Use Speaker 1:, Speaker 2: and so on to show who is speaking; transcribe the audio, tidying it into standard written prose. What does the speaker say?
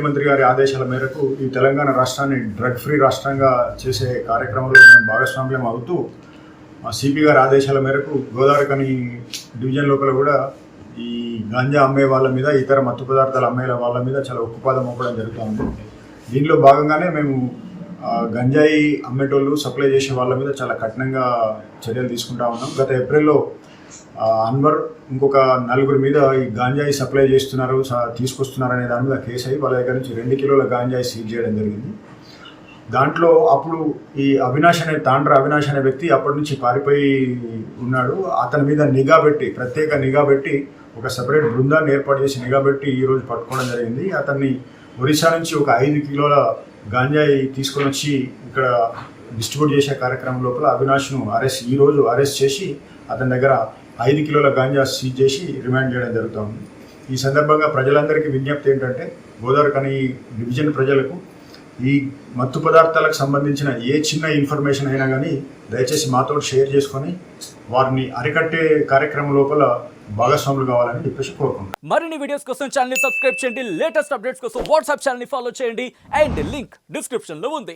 Speaker 1: ముఖ్యమంత్రి గారి ఆదేశాల మేరకు ఈ తెలంగాణ రాష్ట్రాన్ని డ్రగ్ ఫ్రీ రాష్ట్రంగా చేసే కార్యక్రమంలో మేము భాగస్వామ్యం అవుతూ సిపి గారి ఆదేశాల మేరకు గోదావరికని డివిజన్ లోపల కూడా ఈ గాంజా అమ్మే వాళ్ళ మీద ఇతర మత్తు పదార్థాలు అమ్మే వాళ్ళ మీద చాలా ఉక్కుపాదం మోపడం జరుగుతుంది. దీనిలో భాగంగానే మేము గంజాయి అమ్మేటోళ్ళు సప్లై చేసే వాళ్ళ మీద చాలా కఠినంగా చర్యలు తీసుకుంటా ఉన్నాం. గత ఏప్రిల్లో అన్వర్ ఇంకొక 4 మీద ఈ గాంజాయి సప్లై చేస్తున్నారు తీసుకొస్తున్నారు అనే దాని మీద కేసు అయ్యి వాళ్ళ దగ్గర నుంచి 2 కిలోల గాంజాయి సీజ్ చేయడం జరిగింది. దాంట్లో అప్పుడు ఈ తాండ్ర అవినాష్ అనే వ్యక్తి అప్పటి నుంచి పారిపోయి ఉన్నాడు. అతని మీద ప్రత్యేక నిఘా పెట్టి ఒక సెపరేట్ బృందాన్ని ఏర్పాటు చేసి నిఘా పెట్టి ఈరోజు పట్టుకోవడం జరిగింది. అతన్ని ఒరిస్సా నుంచి ఒక 5 కిలోల గాంజాయి తీసుకొని వచ్చి ఇక్కడ డిస్ట్రిబ్యూట్ చేసే కార్యక్రమం లోపల అవినాష్ను ఈరోజు అరెస్ట్ చేసి అతని దగ్గర 5 కిలోల గాంజా సీజ్ చేసి రిమాండ్ చేయడం జరుగుతుంది. ఈ సందర్భంగా ప్రజలందరికీ విజ్ఞప్తి ఏంటంటే గోదావరికని డివిజన్ ప్రజలకు ఈ మత్తు పదార్థాలకు సంబంధించిన ఏ చిన్న ఇన్ఫర్మేషన్ అయినా కానీ దయచేసి మాతో షేర్ చేసుకొని వారిని అరికట్టే కార్యక్రమం లోపల భాగస్వాములు కావాలని చెప్పేసి కోరుకుంటున్నాను.
Speaker 2: మరిన్ని వీడియోస్ కోసం ఛానల్ ని సబ్స్క్రైబ్ చేయండి. లేటెస్ట్ అప్డేట్స్ కోసం వాట్సాప్ ఛానల్ ని ఫాలో చేయండి. అండ్ లింక్ డిస్క్రిప్షన్ లో ఉంది.